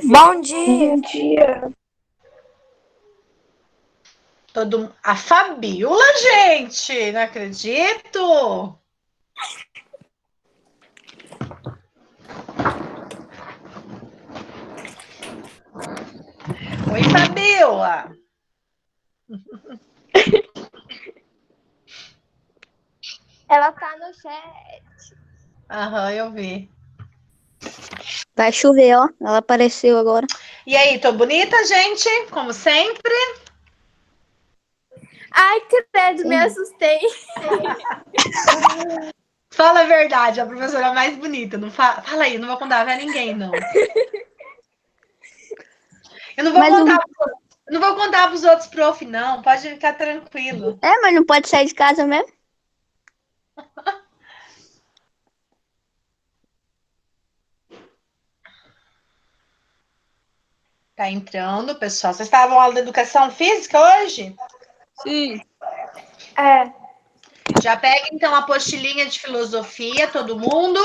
Bom dia. Bom dia. A Fabiola, gente, não acredito. Oi, Fabiola. Ela tá no chat. Aham, eu vi. Vai chover, ó. Ela apareceu agora. E aí, tô bonita, gente? Como sempre. Ai, credo, me assustei. Fala a verdade, a professora mais bonita. Não fala aí, não vou contar pra ninguém, não. Eu não vou Mas contar. Não vou contar pros outros prof, não. Pode ficar tranquilo. mas não pode sair de casa mesmo? Tá entrando, pessoal. Vocês estavam aula de educação física hoje? Sim. É. Já pega, então, a apostilinha de filosofia, todo mundo.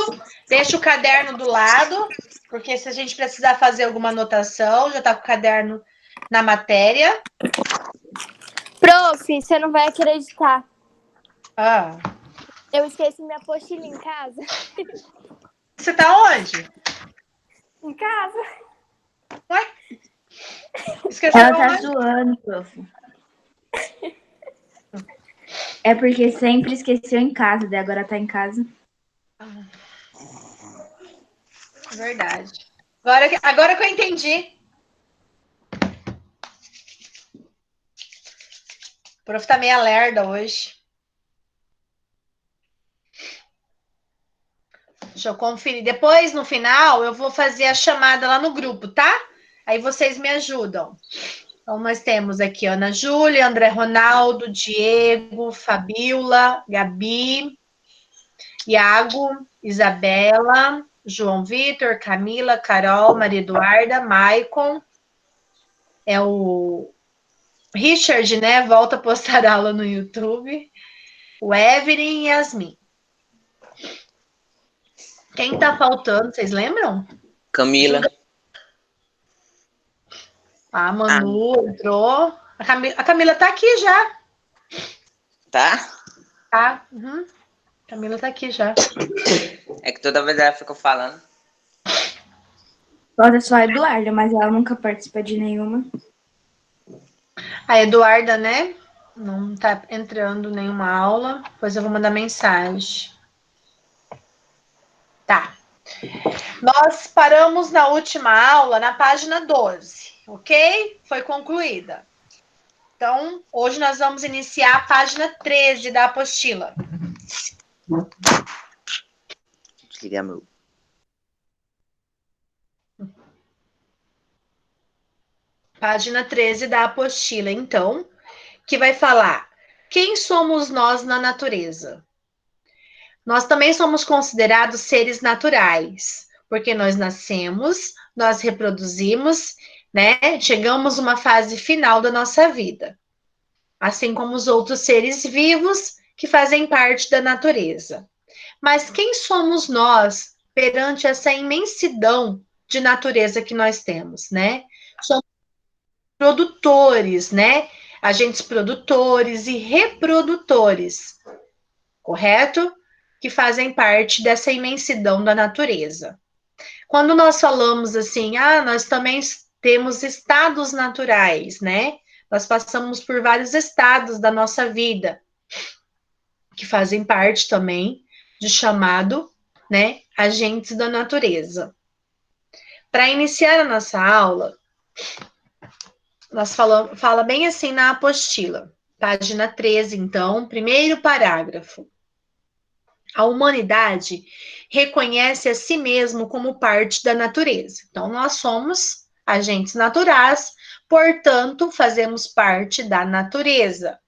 Deixa o caderno do lado, porque se a gente precisar fazer alguma anotação, já tá com o caderno na matéria. Prof, você não vai acreditar. Ah. Eu esqueci minha apostila em casa. Você tá onde? Em casa? Ué? Esqueceu Ela tá onde? zoando, prof. É porque sempre esqueceu em casa, daí agora tá em casa. Verdade. Agora que eu entendi. O prof tá meio lerda hoje. Deixa eu conferir. Depois, no final, eu vou fazer a chamada lá no grupo, tá? Aí vocês me ajudam. Então, nós temos aqui Ana Júlia, André Ronaldo, Diego, Fabiola, Gabi, Iago, Isabela, João Vitor, Camila, Carol, Maria Eduarda, Maicon. É o Richard, né? Volta a postar aula no YouTube. O Evelyn e Yasmin. Quem tá faltando, vocês lembram? Camila. A Manu entrou. A Camila tá aqui já. Tá? Tá? Uhum. A Camila tá aqui já. É que toda vez ela fica falando. Falta só a Eduarda, mas ela nunca participa de nenhuma. A Eduarda, né? Não tá entrando nenhuma aula. Depois eu vou mandar mensagem. Tá. Nós paramos na última aula na página 12, ok? Foi concluída. Então, hoje nós vamos iniciar a página 13 da apostila. Desligar meu. Página 13 da apostila, então, que vai falar quem somos nós na natureza. Nós também somos considerados seres naturais, porque nós nascemos, nós reproduzimos, né? Chegamos a uma fase final da nossa vida, assim como os outros seres vivos que fazem parte da natureza. Mas quem somos nós perante essa imensidão de natureza que nós temos, né? Somos produtores, né? Agentes produtores e reprodutores, correto? Que fazem parte dessa imensidão da natureza. Quando nós falamos assim, nós também temos estados naturais, né? Nós passamos por vários estados da nossa vida, que fazem parte também de chamado, né, agentes da natureza. Para iniciar a nossa aula, nós fala bem assim na apostila, página 13, então, primeiro parágrafo. A humanidade reconhece a si mesmo como parte da natureza. Então, nós somos agentes naturais, portanto, fazemos parte da natureza.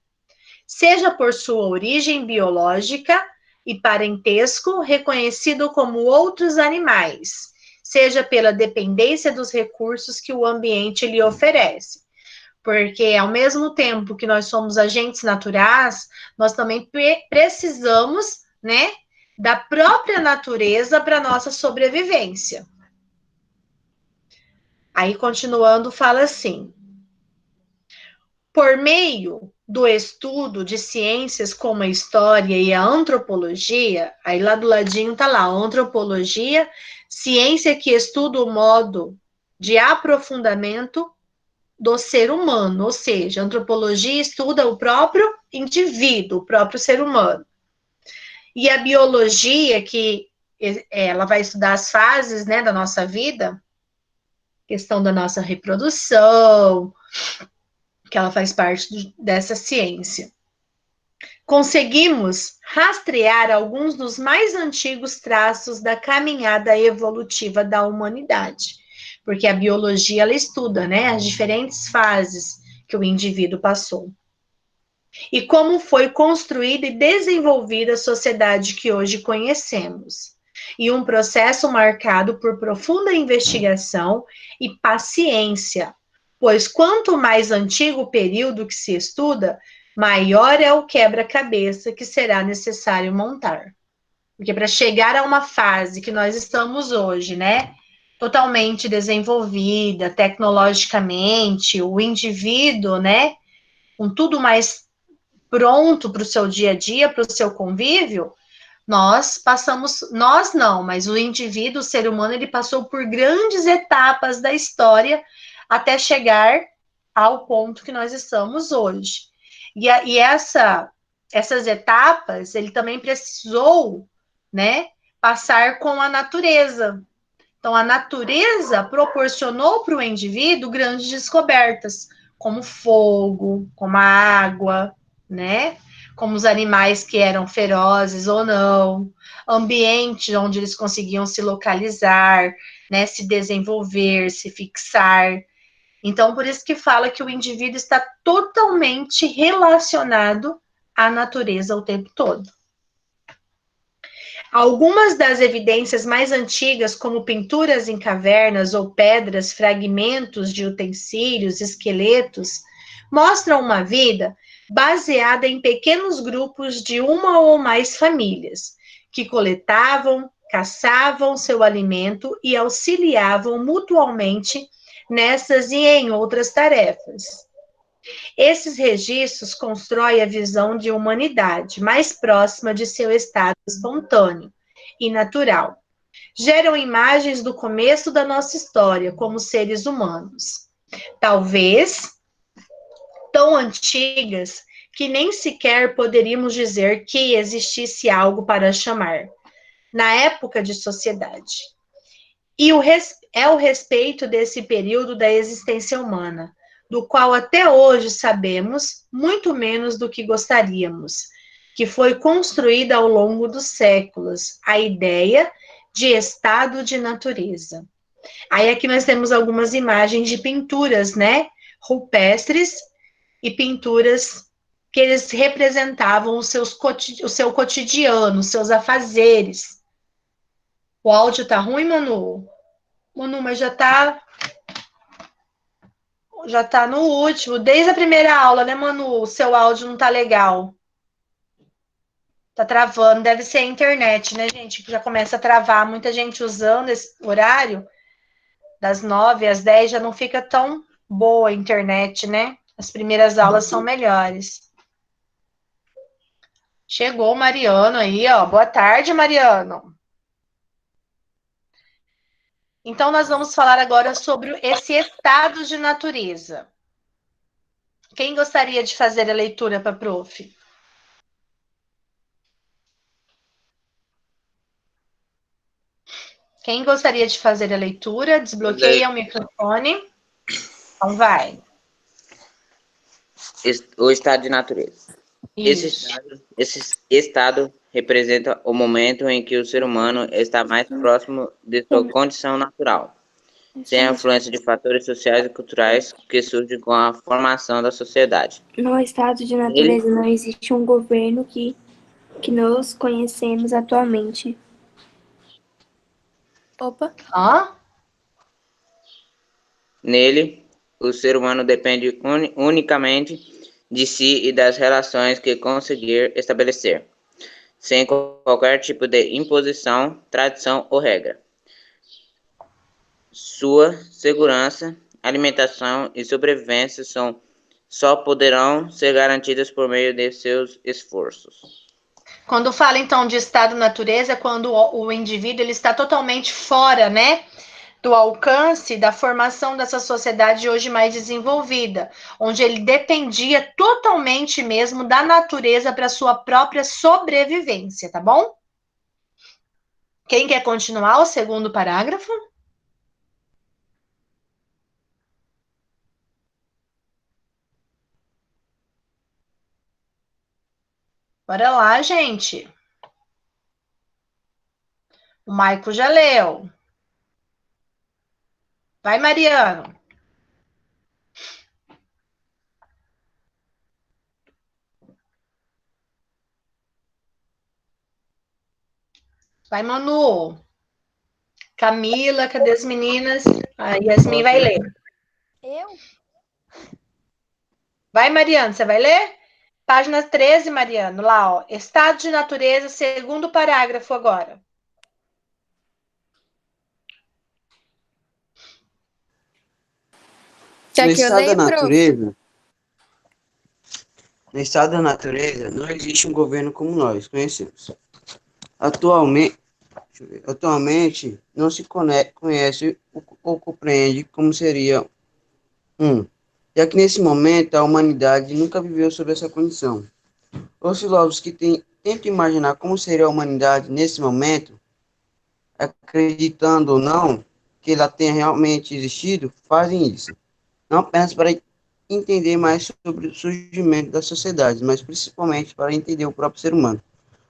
Seja por sua origem biológica e parentesco, reconhecido como outros animais, seja pela dependência dos recursos que o ambiente lhe oferece. Porque, ao mesmo tempo que nós somos agentes naturais, nós também precisamos, né, da própria natureza para nossa sobrevivência. Aí, continuando, fala assim: por meio do estudo de ciências como a história e a antropologia, aí lá do ladinho tá lá, antropologia, ciência que estuda o modo de aprofundamento do ser humano, ou seja, a antropologia estuda o próprio indivíduo, o próprio ser humano. E a biologia, que ela vai estudar as fases, né, da nossa vida, questão da nossa reprodução, que ela faz parte dessa ciência. Conseguimos rastrear alguns dos mais antigos traços da caminhada evolutiva da humanidade, porque a biologia ela estuda, né, as diferentes fases que o indivíduo passou. E como foi construída e desenvolvida a sociedade que hoje conhecemos. E um processo marcado por profunda investigação e paciência, pois quanto mais antigo o período que se estuda, maior é o quebra-cabeça que será necessário montar. Porque para chegar a uma fase que nós estamos hoje, né, totalmente desenvolvida, tecnologicamente, o indivíduo, né, com tudo mais pronto para o seu dia a dia, para o seu convívio, nós passamos, nós não, mas o indivíduo, o ser humano, ele passou por grandes etapas da história até chegar ao ponto que nós estamos hoje. E essas etapas, ele também precisou, né, passar com a natureza. Então, a natureza proporcionou para o indivíduo grandes descobertas, como fogo, como a água, né? Como os animais que eram ferozes ou não, ambiente onde eles conseguiam se localizar, né? Se desenvolver, se fixar. Então, por isso que fala que o indivíduo está totalmente relacionado à natureza o tempo todo. Algumas das evidências mais antigas, como pinturas em cavernas ou pedras, fragmentos de utensílios, esqueletos, mostram uma vida baseada em pequenos grupos de uma ou mais famílias, que coletavam, caçavam seu alimento e auxiliavam mutuamente nessas e em outras tarefas. Esses registros constroem a visão de humanidade mais próxima de seu estado espontâneo e natural. Geram imagens do começo da nossa história como seres humanos. Talvez tão antigas que nem sequer poderíamos dizer que existisse algo para chamar, na época de sociedade. E é o respeito desse período da existência humana, do qual até hoje sabemos muito menos do que gostaríamos, que foi construída ao longo dos séculos, a ideia de estado de natureza. Aí aqui nós temos algumas imagens de pinturas, né, rupestres e pinturas que eles representavam o seu cotidiano, os seus afazeres. O áudio tá ruim, Manu? Manu, mas já tá no último, desde a primeira aula, né, Manu? O seu áudio não tá legal. Tá travando, deve ser a internet, né, gente? Que já começa a travar. Muita gente usando esse horário, das 9 às 10, já não fica tão boa a internet, né? As primeiras aulas são melhores. Chegou o Mariano aí, ó. Boa tarde, Mariano. Então, nós vamos falar agora sobre esse estado de natureza. Quem gostaria de fazer a leitura para a prof? Quem gostaria de fazer a leitura, desbloqueia o microfone. Então, vai. O estado de natureza. Esse estado representa o momento em que o ser humano está mais próximo de sua condição natural, sem a influência de fatores sociais e culturais que surgem com a formação da sociedade. No estado de natureza não existe um governo que nós conhecemos atualmente. Opa. Nele, o ser humano depende unicamente de si e das relações que conseguir estabelecer, sem qualquer tipo de imposição, tradição ou regra. sua segurança, alimentação e sobrevivência só poderão ser garantidas por meio de seus esforços. Quando fala, então, de estado-natureza, é quando o indivíduo ele está totalmente fora, né, do alcance da formação dessa sociedade hoje mais desenvolvida, onde ele dependia totalmente mesmo da natureza para sua própria sobrevivência, tá bom? Quem quer continuar o segundo parágrafo? Bora lá, gente. O Maico já leu. Vai, Mariano. Vai, Manu. Camila, cadê as meninas? A Yasmin vai ler. Eu? Vai, Mariano, você vai ler? Página 13, Mariano, lá, ó. Estado de natureza, segundo parágrafo agora. Quer No que eu estado da leia, prof? natureza, no estado da natureza, não existe um governo como nós conhecemos. Atualmente não se conhece ou compreende como seria um, já que nesse momento a humanidade nunca viveu sob essa condição. Os filósofos que tentam imaginar como seria a humanidade nesse momento, acreditando ou não que ela tenha realmente existido, fazem isso. Não apenas para entender mais sobre o surgimento da sociedade, mas principalmente para entender o próprio ser humano,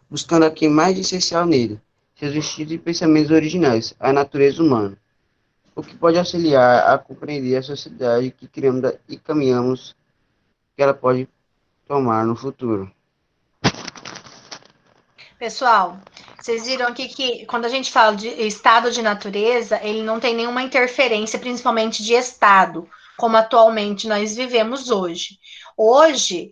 buscando aqui mais de essencial nele, seus instintos e pensamentos originais, a natureza humana, o que pode auxiliar a compreender a sociedade que criamos e caminhamos que ela pode tomar no futuro. Pessoal, vocês viram aqui que quando a gente fala de estado de natureza, ele não tem nenhuma interferência, principalmente de estado, como atualmente nós vivemos hoje. Hoje,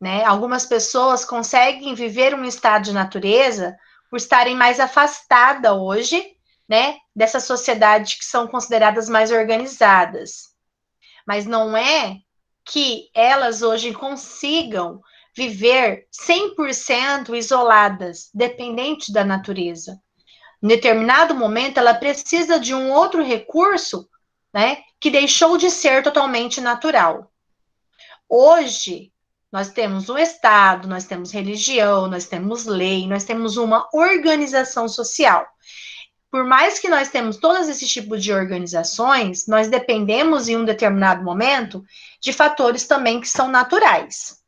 né, algumas pessoas conseguem viver um estado de natureza por estarem mais afastadas hoje, né, dessa sociedade que são consideradas mais organizadas. Mas não é que elas hoje consigam viver 100% isoladas, dependente da natureza. Em determinado momento, ela precisa de um outro recurso, né, que deixou de ser totalmente natural. Hoje, nós temos um Estado, nós temos religião, nós temos lei, nós temos uma organização social. Por mais que nós temos todos esses tipos de organizações, nós dependemos em um determinado momento de fatores também que são naturais.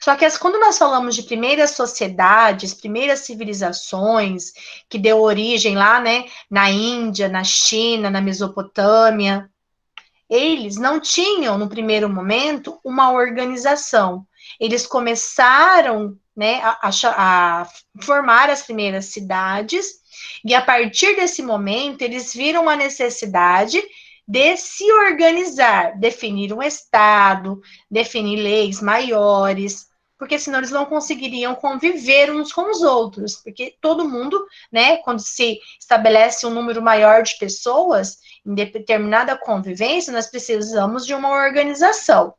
Só que quando nós falamos de primeiras sociedades, primeiras civilizações, que deu origem lá, né, na Índia, na China, na Mesopotâmia, eles não tinham, no primeiro momento, uma organização. Eles começaram, né, a formar as primeiras cidades, e a partir desse momento, eles viram a necessidade de se organizar, definir um estado, definir leis maiores, porque senão eles não conseguiriam conviver uns com os outros, porque todo mundo, né, quando se estabelece um número maior de pessoas, em determinada convivência, nós precisamos de uma organização.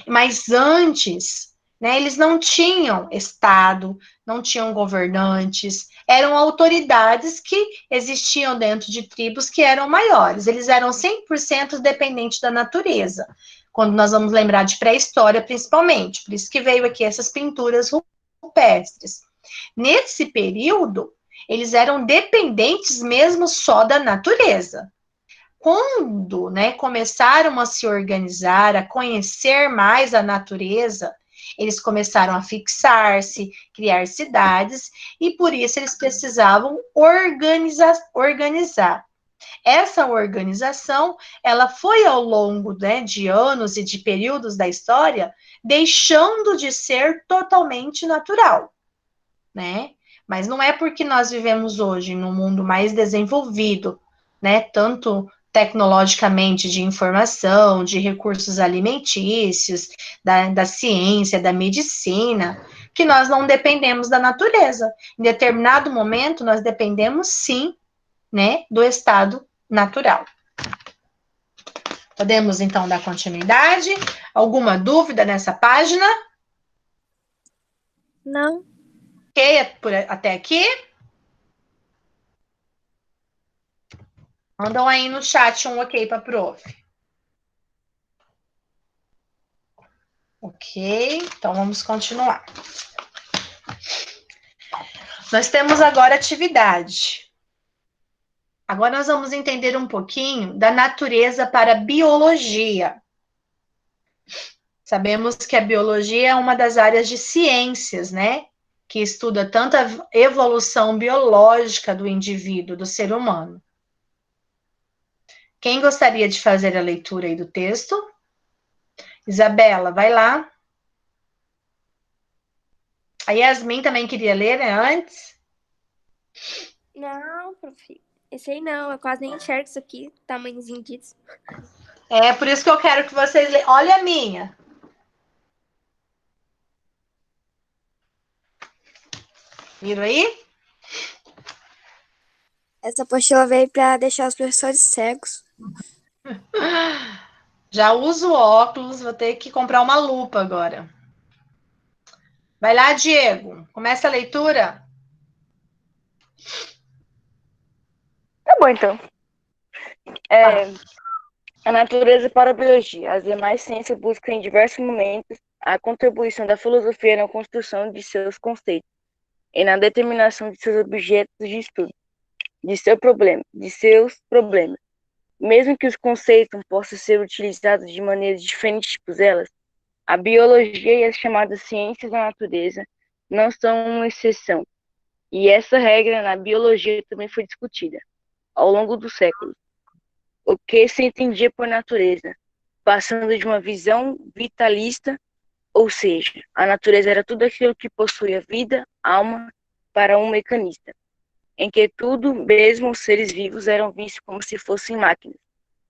Mas antes, né, eles não tinham Estado, não tinham governantes, eram autoridades que existiam dentro de tribos que eram maiores. Eles eram 100% dependentes da natureza, quando nós vamos lembrar de pré-história, principalmente. Por isso que veio aqui essas pinturas rupestres. Nesse período, eles eram dependentes mesmo só da natureza. Quando, né, começaram a se organizar, a conhecer mais a natureza, eles começaram a fixar-se, criar cidades, e por isso eles precisavam organizar. Essa organização, ela foi ao longo, né, de anos e de períodos da história, deixando de ser totalmente natural, né? Mas não é porque nós vivemos hoje num mundo mais desenvolvido, né, tanto tecnologicamente de informação, de recursos alimentícios, da ciência, da medicina, que nós não dependemos da natureza. Em determinado momento, nós dependemos, sim, né, do estado natural. Podemos, então, dar continuidade? Alguma dúvida nessa página? Não. Ok, até aqui? Mandam aí no chat um ok para a prof. Ok, então vamos continuar. Nós temos agora atividade. Agora nós vamos entender um pouquinho da natureza para a biologia. Sabemos que a biologia é uma das áreas de ciências, né? Que estuda tanto a evolução biológica do indivíduo, do ser humano. Quem gostaria de fazer a leitura aí do texto? Isabela, vai lá. A Yasmin também queria ler, né, antes? Não, prof. Esse aí não, eu quase nem enxergo isso aqui, tamanhozinho disso. É, por isso que eu quero que vocês leiam. Olha a minha. Viram aí? Essa apostila veio para deixar os professores cegos. Já uso óculos, vou ter que comprar uma lupa agora. Vai lá, Diego. Começa a leitura. Tá bom, então. A natureza para a biologia. As demais ciências buscam em diversos momentos a contribuição da filosofia na construção de seus conceitos e na determinação de seus objetos de estudo, de seus problemas. Mesmo que os conceitos possam ser utilizados de maneiras diferentes por elas, a biologia e as chamadas ciências da natureza não são uma exceção. E essa regra na biologia também foi discutida ao longo dos séculos. O que se entendia por natureza, passando de uma visão vitalista, ou seja, a natureza era tudo aquilo que possuía vida, alma, para um mecanista, em que tudo, mesmo os seres vivos, eram vistos como se fossem máquinas,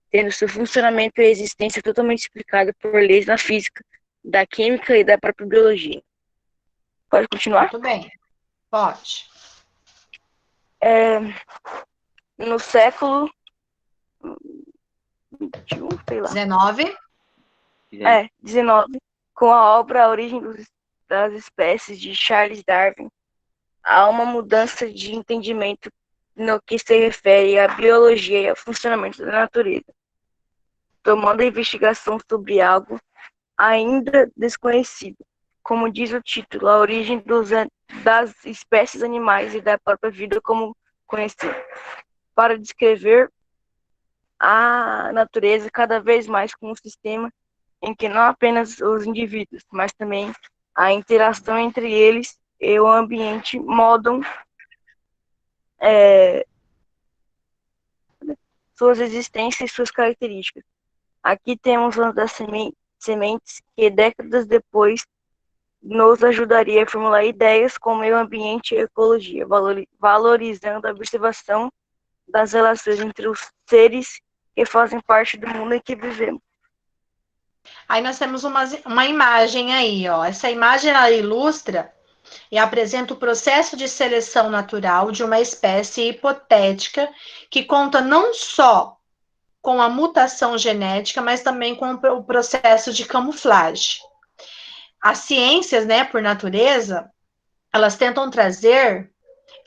tendo seu funcionamento e existência totalmente explicada por leis da física, da química e da própria biologia. Pode continuar? Muito bem. Pode. No século 21, sei lá. 19. 19, com a obra A Origem das Espécies, de Charles Darwin, há uma mudança de entendimento no que se refere à biologia e ao funcionamento da natureza, tomando a investigação sobre algo ainda desconhecido, como diz o título, a origem das espécies animais e da própria vida como conhecida, para descrever a natureza cada vez mais como um sistema em que não apenas os indivíduos, mas também a interação entre eles e o ambiente moldam suas existências e suas características. Aqui temos uma das sementes que décadas depois nos ajudaria a formular ideias como meio ambiente e ecologia, valorizando a observação das relações entre os seres que fazem parte do mundo em que vivemos. Aí nós temos uma imagem aí, ó. Essa imagem, ela ilustra e apresenta o processo de seleção natural de uma espécie hipotética que conta não só com a mutação genética, mas também com o processo de camuflagem. As ciências, né, por natureza, elas tentam trazer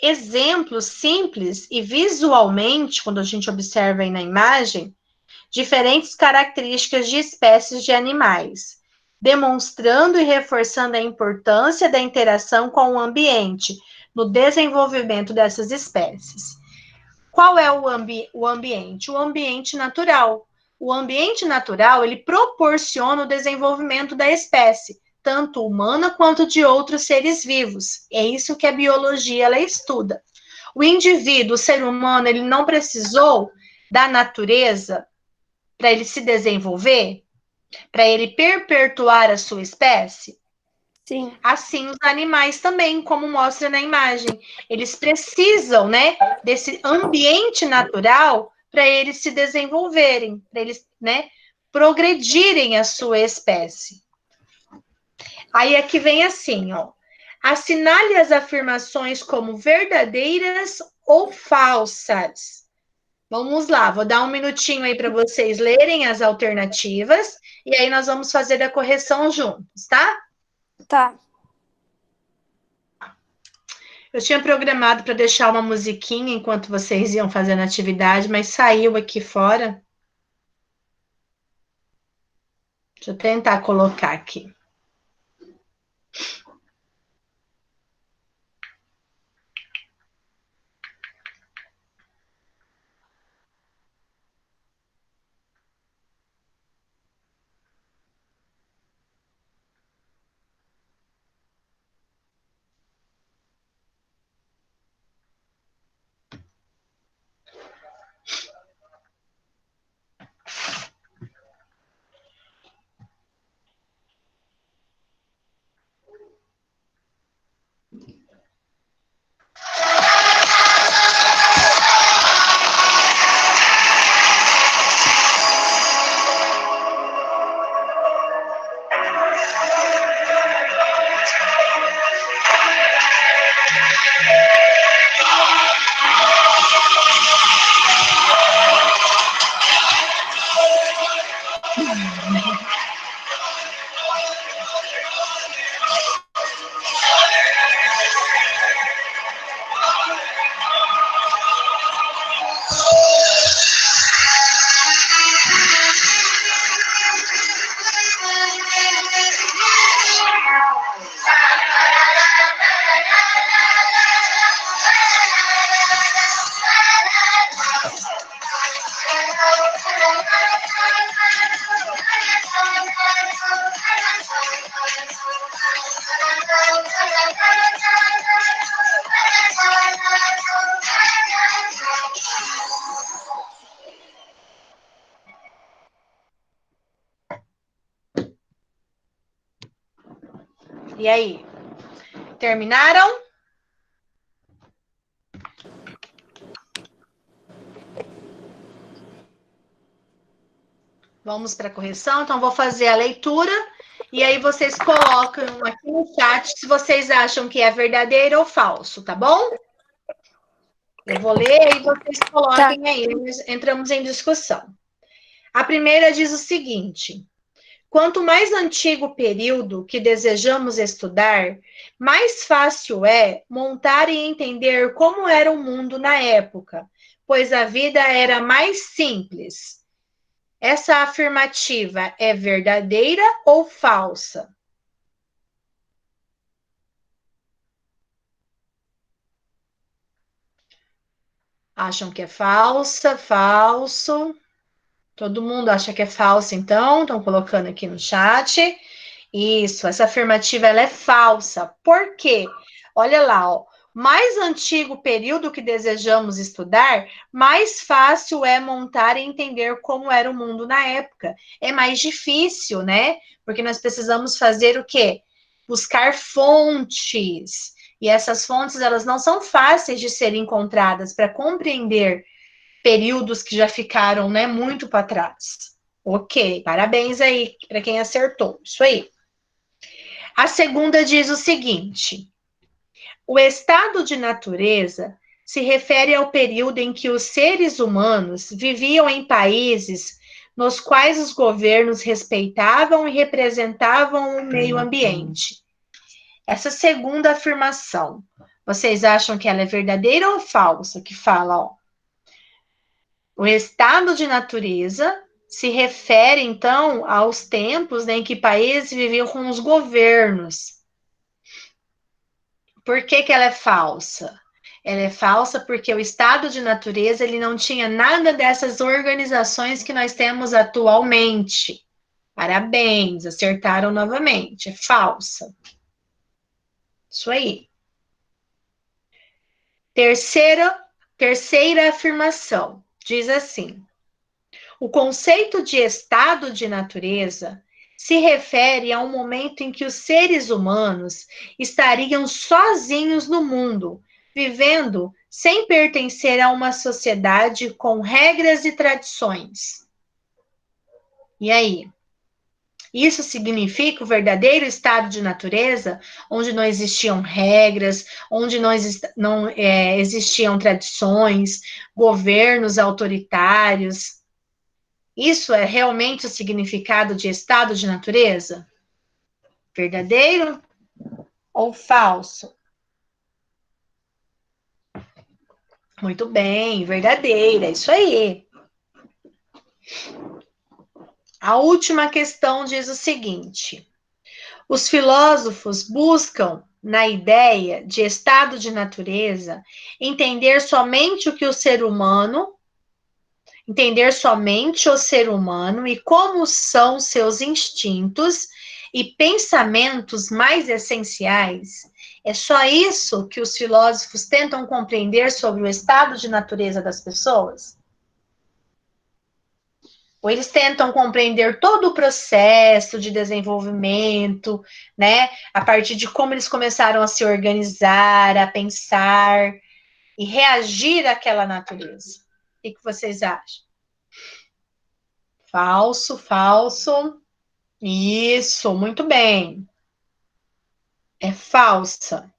exemplos simples e visualmente, quando a gente observa aí na imagem, diferentes características de espécies de animais, demonstrando e reforçando a importância da interação com o ambiente no desenvolvimento dessas espécies. Qual é o ambiente? O ambiente natural. O ambiente natural, ele proporciona o desenvolvimento da espécie, tanto humana quanto de outros seres vivos. É isso que a biologia ela estuda. O indivíduo, o ser humano, ele não precisou da natureza para ele se desenvolver, para ele perpetuar a sua espécie? Sim. Assim os animais também, como mostra na imagem. Eles precisam, né, desse ambiente natural para eles se desenvolverem, para eles, né, progredirem a sua espécie. Aí aqui vem assim, ó. Assinale as afirmações como verdadeiras ou falsas. Vamos lá, vou dar um minutinho aí para vocês lerem as alternativas e aí nós vamos fazer a correção juntos, tá? Tá. Eu tinha programado para deixar uma musiquinha enquanto vocês iam fazendo a atividade, mas saiu aqui fora. Deixa eu tentar colocar aqui. E aí? Terminaram? Vamos para a correção, então vou fazer a leitura e aí vocês colocam aqui no chat se vocês acham que é verdadeiro ou falso, tá bom? Eu vou ler e vocês coloquem aí, nós entramos em discussão. A primeira diz o seguinte: quanto mais antigo o período que desejamos estudar, mais fácil é montar e entender como era o mundo na época, pois a vida era mais simples. Essa afirmativa é verdadeira ou falsa? Acham que é falsa? Falso? Todo mundo acha que é falsa, então? Estão colocando aqui no chat. Isso, essa afirmativa ela é falsa. Por quê? Olha lá, ó. Mais antigo período que desejamos estudar, mais fácil é montar e entender como era o mundo na época. É mais difícil, né? Porque nós precisamos fazer o quê? Buscar fontes. E essas fontes, elas não são fáceis de serem encontradas para compreender períodos que já ficaram, né, muito para trás. Ok, parabéns aí para quem acertou. Isso aí. A segunda diz o seguinte: o estado de natureza se refere ao período em que os seres humanos viviam em países nos quais os governos respeitavam e representavam o meio ambiente. Essa segunda afirmação, vocês acham que ela é verdadeira ou falsa? Que fala, ó, o estado de natureza se refere, então, aos tempos, né, em que países viviam com os governos. Por que que ela é falsa? Ela é falsa porque o estado de natureza ele não tinha nada dessas organizações que nós temos atualmente. Parabéns, acertaram novamente. É falsa. Isso aí. Terceira afirmação. Diz assim: o conceito de estado de natureza se refere a um momento em que os seres humanos estariam sozinhos no mundo, vivendo sem pertencer a uma sociedade com regras e tradições. E aí? Isso significa o verdadeiro estado de natureza, onde não existiam regras, onde não existiam tradições, governos autoritários. Isso é realmente o significado de estado de natureza? Verdadeiro ou falso? Muito bem, verdadeira, isso aí. A última questão diz o seguinte: os filósofos buscam, na ideia de estado de natureza, entender somente o ser humano e como são seus instintos e pensamentos mais essenciais. É só isso que os filósofos tentam compreender sobre o estado de natureza das pessoas? Ou eles tentam compreender todo o processo de desenvolvimento, né? A partir de como eles começaram a se organizar, a pensar e reagir àquela natureza. O que vocês acham? Falso, falso. Isso, muito bem. É falsa.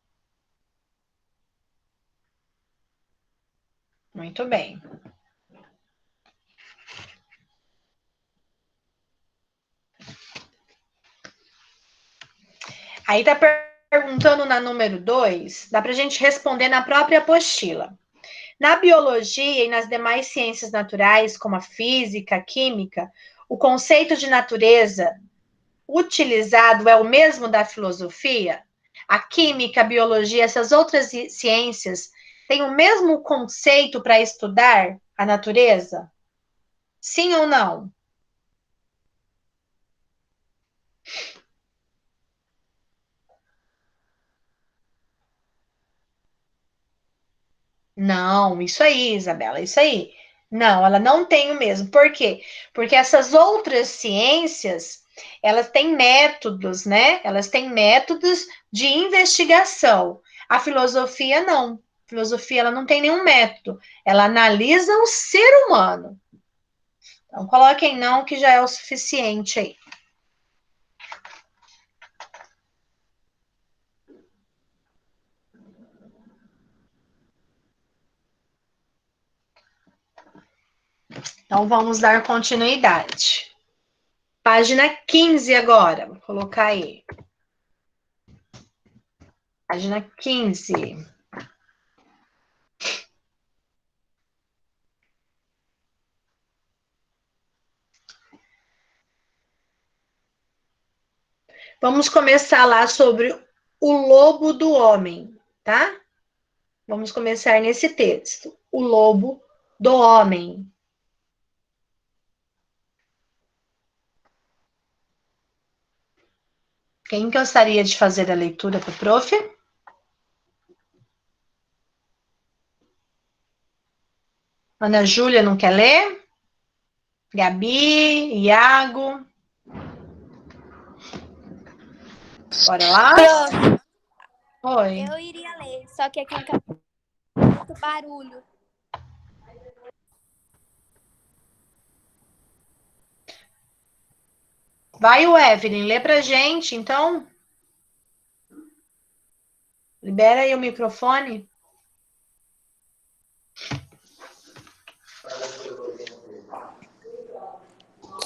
Muito bem. Aí tá perguntando na número 2, dá para a gente responder na própria apostila. Na biologia e nas demais ciências naturais, como a física, a química, o conceito de natureza utilizado é o mesmo da filosofia? A química, a biologia, essas outras ciências têm o mesmo conceito para estudar a natureza? Sim ou não? Não, isso aí, Isabela, isso aí. Não, ela não tem o mesmo. Por quê? Porque essas outras ciências, elas têm métodos, né? Elas têm métodos de investigação. A filosofia não. A filosofia, ela não tem nenhum método. Ela analisa o ser humano. Então, coloquem não, que já é o suficiente aí. Então, vamos dar continuidade. Página 15 agora. Vou colocar aí. Página 15. Vamos começar lá sobre o lobo do homem, tá? Vamos começar nesse texto. O lobo do homem. Quem gostaria de fazer a leitura para o prof? Ana Júlia não quer ler? Gabi, Iago. Bora lá? Prof, Oi. eu iria ler, só que aqui em casa tem muito barulho. Vai o Evelyn, lê pra gente, então. Libera aí o microfone.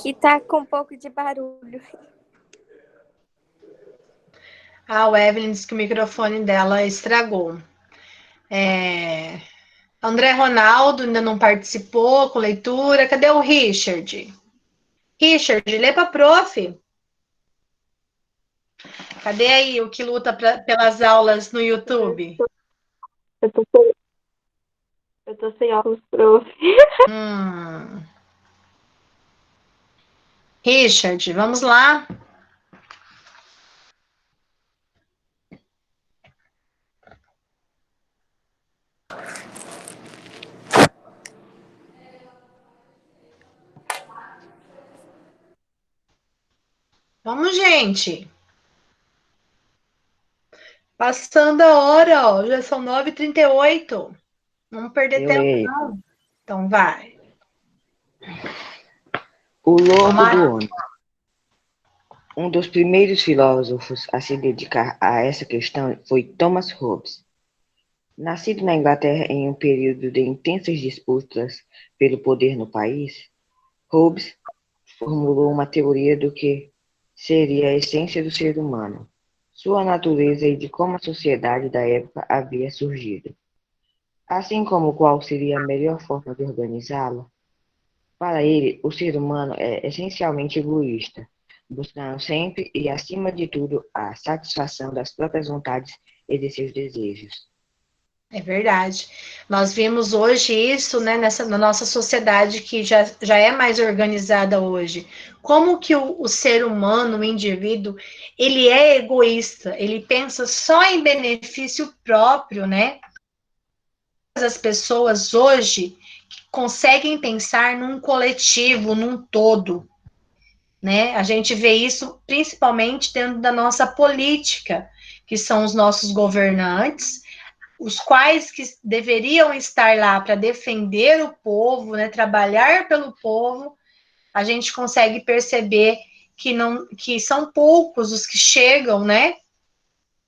Que tá com um pouco de barulho. Ah, o Evelyn disse que o microfone dela estragou. André Ronaldo ainda não participou com leitura. Cadê o Richard? Richard, lê para prof. Cadê aí o que luta pelas aulas no YouTube? Eu tô sem óculos, prof. Richard, vamos lá. Vamos, gente. Passando a hora, ó. Já são 9h38. Vamos perder tempo, não. Então vai. O lobo do homem. Um dos primeiros filósofos a se dedicar a essa questão foi Thomas Hobbes. Nascido na Inglaterra em um período de intensas disputas pelo poder no país, Hobbes formulou uma teoria do que seria a essência do ser humano, sua natureza e de como a sociedade da época havia surgido, assim como qual seria a melhor forma de organizá-la. Para ele, o ser humano é essencialmente egoísta, buscando sempre e, acima de tudo, a satisfação das próprias vontades e de seus desejos. É verdade. Nós vimos hoje isso, né, na nossa sociedade que já é mais organizada hoje. Como que o ser humano, o indivíduo, ele é egoísta, ele pensa só em benefício próprio, né? As pessoas hoje conseguem pensar num coletivo, num todo, né? A gente vê isso principalmente dentro da nossa política, que são os nossos governantes, os quais que deveriam estar lá para defender o povo, né, trabalhar pelo povo, a gente consegue perceber que são poucos os que chegam, né,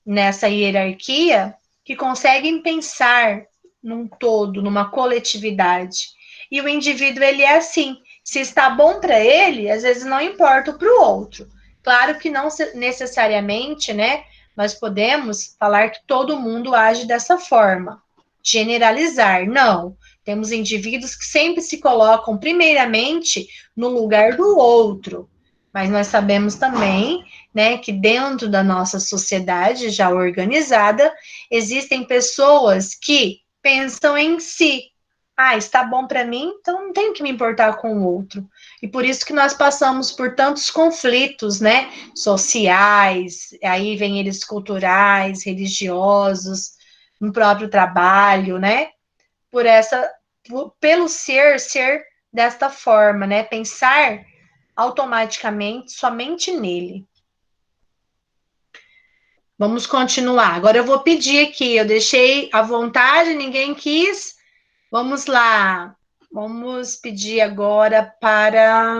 nessa hierarquia, que conseguem pensar num todo, numa coletividade. E o indivíduo, ele é assim, se está bom para ele, às vezes não importa para o outro. Claro que não necessariamente, né, nós podemos falar que todo mundo age dessa forma, generalizar, não. Temos indivíduos que sempre se colocam primeiramente no lugar do outro, mas nós sabemos também, né, que dentro da nossa sociedade já organizada, existem pessoas que pensam em si. Ah, está bom para mim, então não tenho que me importar com o outro. E por isso que nós passamos por tantos conflitos, né, sociais, aí vem eles culturais, religiosos, no próprio trabalho, né, pelo ser desta forma, né, pensar automaticamente somente nele. Vamos continuar. Agora eu vou pedir aqui, eu deixei à vontade, ninguém quis. Vamos lá. Vamos pedir agora para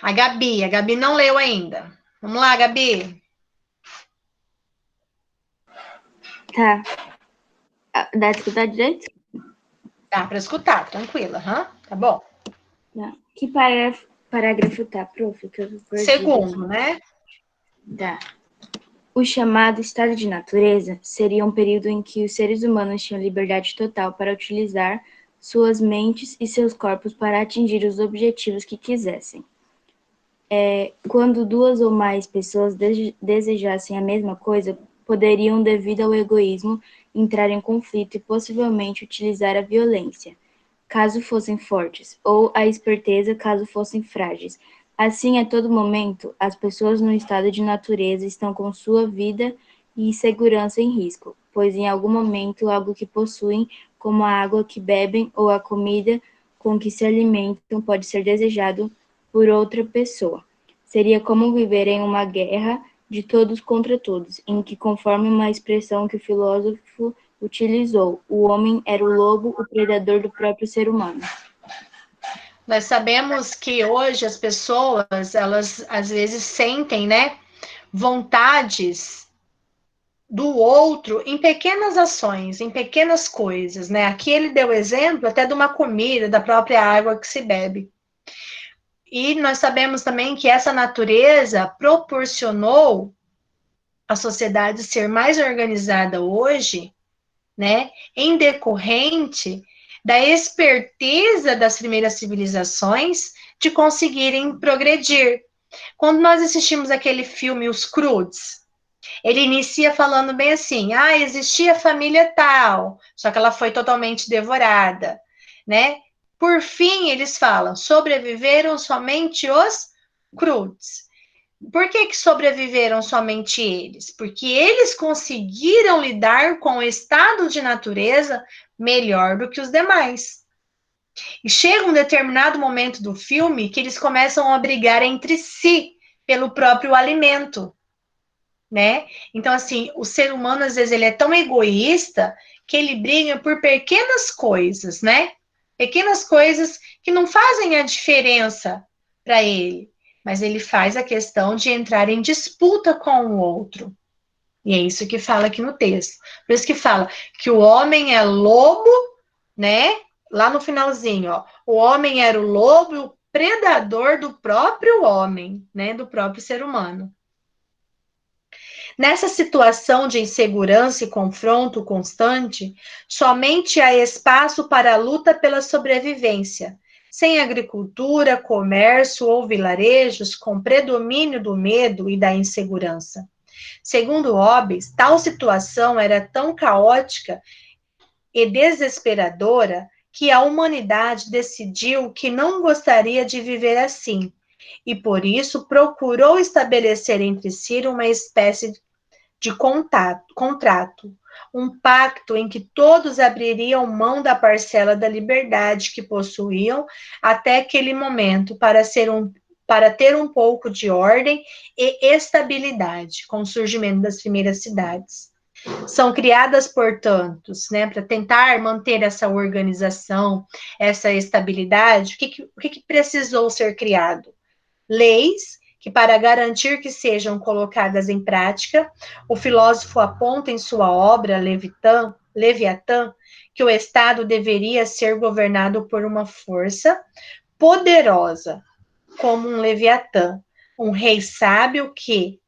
a Gabi. A Gabi não leu ainda. Vamos lá, Gabi. Tá. Dá pra escutar direito? Dá para escutar, tranquila. Tá bom. Tá. Que parágrafo tá, prof? Que eu perdi Segundo, aqui. né? Tá. O chamado estado de natureza seria um período em que os seres humanos tinham liberdade total para utilizar suas mentes e seus corpos para atingir os objetivos que quisessem. Quando duas ou mais pessoas desejassem a mesma coisa, poderiam, devido ao egoísmo, entrar em conflito e possivelmente utilizar a violência, caso fossem fortes, ou a esperteza, caso fossem frágeis. Assim, a todo momento, as pessoas no estado de natureza estão com sua vida e segurança em risco, pois em algum momento algo que possuem, como a água que bebem ou a comida com que se alimentam, pode ser desejado por outra pessoa. Seria como viver em uma guerra de todos contra todos, em que, conforme uma expressão que o filósofo utilizou, o homem era o lobo, o predador do próprio ser humano. Nós sabemos que hoje as pessoas, elas às vezes sentem, né, vontades do outro em pequenas ações, em pequenas coisas, né? Aqui ele deu exemplo até de uma comida, da própria água que se bebe. E nós sabemos também que essa natureza proporcionou a sociedade ser mais organizada hoje, né? Em decorrente da esperteza das primeiras civilizações de conseguirem progredir. Quando nós assistimos aquele filme Os Croods, ele inicia falando bem assim, existia a família tal, só que ela foi totalmente devorada, né? Por fim, eles falam, sobreviveram somente os Croods. Por que sobreviveram somente eles? Porque eles conseguiram lidar com o estado de natureza melhor do que os demais. E chega um determinado momento do filme que eles começam a brigar entre si pelo próprio alimento, né? Então, assim, o ser humano, às vezes, ele é tão egoísta que ele briga por pequenas coisas, né? Pequenas coisas que não fazem a diferença para ele, mas ele faz a questão de entrar em disputa com o outro. E é isso que fala aqui no texto. Por isso que fala que o homem é lobo, né? Lá no finalzinho, ó. O homem era o lobo e o predador do próprio homem, né? Do próprio ser humano. Nessa situação de insegurança e confronto constante, somente há espaço para a luta pela sobrevivência. Sem agricultura, comércio ou vilarejos, com predomínio do medo e da insegurança. Segundo Hobbes, tal situação era tão caótica e desesperadora que a humanidade decidiu que não gostaria de viver assim, e por isso procurou estabelecer entre si uma espécie de contrato, um pacto em que todos abririam mão da parcela da liberdade que possuíam até aquele momento para ter um pouco de ordem e estabilidade com o surgimento das primeiras cidades. São criadas, portanto, né, para tentar manter essa organização, essa estabilidade, o que precisou ser criado? Leis que, para garantir que sejam colocadas em prática, o filósofo aponta em sua obra Leviatã que o Estado deveria ser governado por uma força poderosa, como um Leviatã, um rei sábio que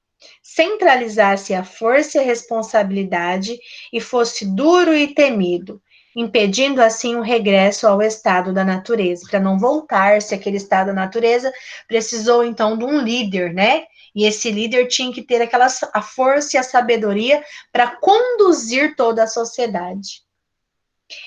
centralizasse a força e a responsabilidade e fosse duro e temido, impedindo assim o regresso ao estado da natureza. Para não voltar-se àquele estado da natureza, precisou então de um líder, né? E esse líder tinha que ter a força e a sabedoria para conduzir toda a sociedade.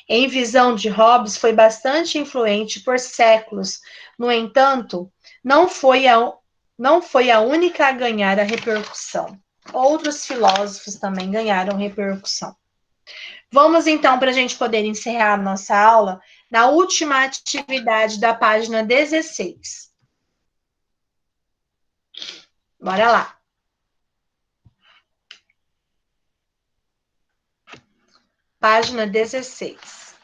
Em visão de Hobbes, foi bastante influente por séculos. No entanto, não foi a única a ganhar a repercussão. Outros filósofos também ganharam repercussão. Vamos, então, para a gente poder encerrar a nossa aula, na última atividade da página 16. Bora lá. Página 16.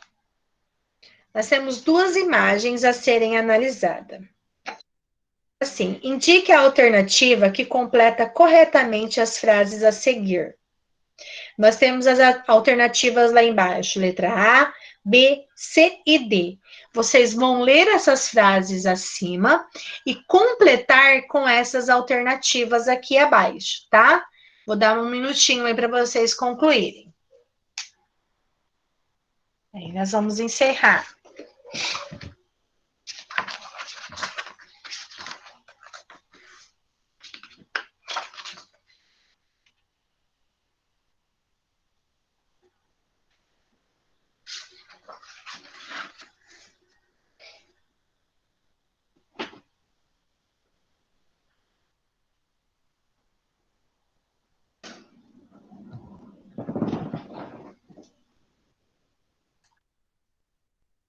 Nós temos duas imagens a serem analisadas. Assim, indique a alternativa que completa corretamente as frases a seguir. Nós temos as alternativas lá embaixo, letra A, B, C e D. Vocês vão ler essas frases acima e completar com essas alternativas aqui abaixo, tá? Vou dar um minutinho aí para vocês concluírem. Aí nós vamos encerrar.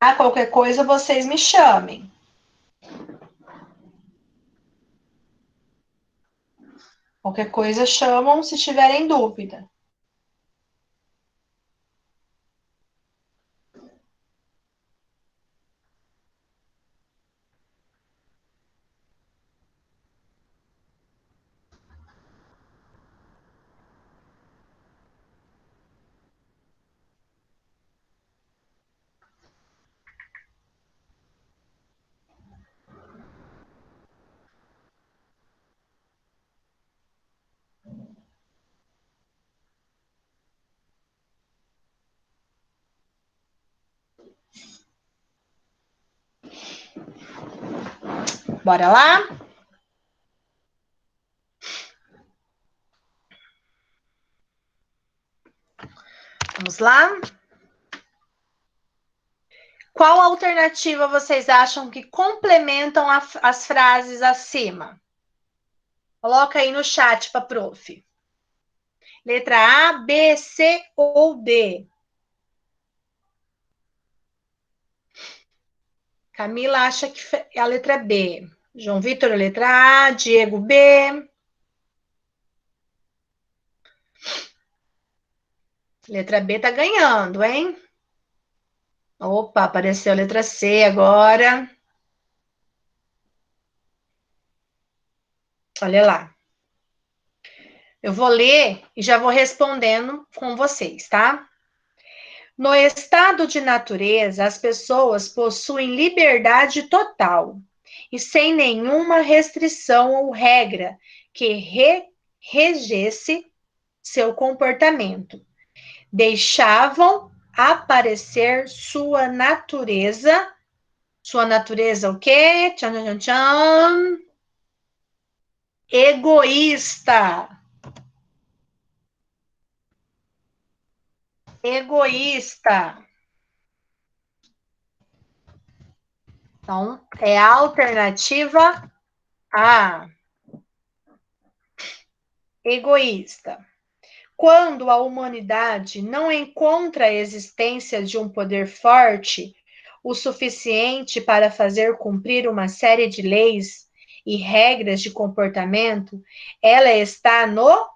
Ah, qualquer coisa vocês me chamem. Qualquer coisa chamam se tiverem dúvida. Bora lá? Vamos lá? Qual alternativa vocês acham que complementam as frases acima? Coloca aí no chat para a prof. Letra A, B, C ou D? Camila acha que é a letra B. João Vitor, letra A. Diego, B. Letra B tá ganhando, hein? Opa, apareceu a letra C agora. Olha lá. Eu vou ler e já vou respondendo com vocês, tá? No estado de natureza, as pessoas possuem liberdade total e sem nenhuma restrição ou regra que regesse seu comportamento. Deixavam aparecer sua natureza. Sua natureza o quê? Tchan, tchan, tchan. Egoísta. Egoísta. Então, é a alternativa A. Egoísta. Quando a humanidade não encontra a existência de um poder forte o suficiente para fazer cumprir uma série de leis e regras de comportamento, ela está no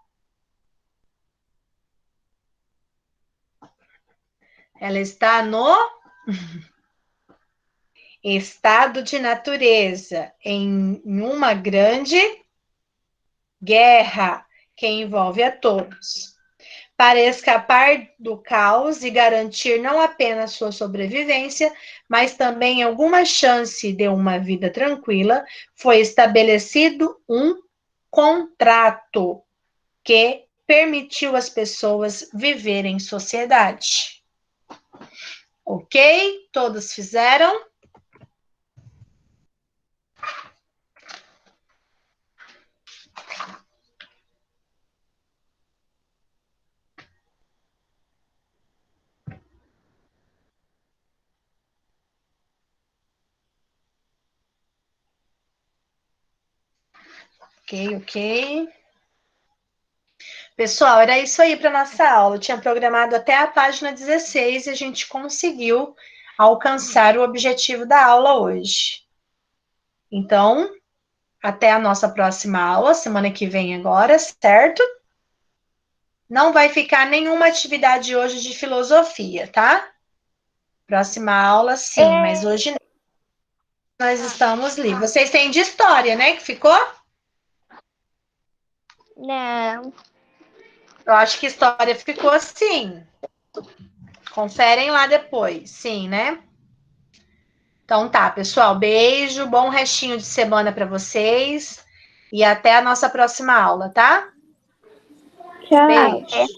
estado de natureza, em uma grande guerra que envolve a todos. Para escapar do caos e garantir não apenas sua sobrevivência, mas também alguma chance de uma vida tranquila, foi estabelecido um contrato que permitiu às pessoas viverem em sociedade. Ok? Todos fizeram? Ok. Pessoal, era isso aí para nossa aula. Eu tinha programado até a página 16 e a gente conseguiu alcançar o objetivo da aula hoje. Então, até a nossa próxima aula, semana que vem agora, certo? Não vai ficar nenhuma atividade hoje de filosofia, tá? Próxima aula, sim, mas hoje não. Nós estamos livres. Vocês têm de história, né, que ficou? Não. Eu acho que história ficou assim. Conferem lá depois, sim, né? Então tá, pessoal, beijo, bom restinho de semana para vocês e até a nossa próxima aula, tá? Tchau. Beijo.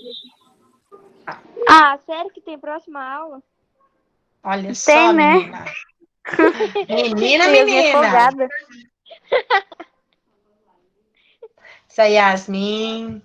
Ah, sério que tem próxima aula? Olha só, né? menina. Menina, Eu fiquei menina. empolgada. Essa Yasmin.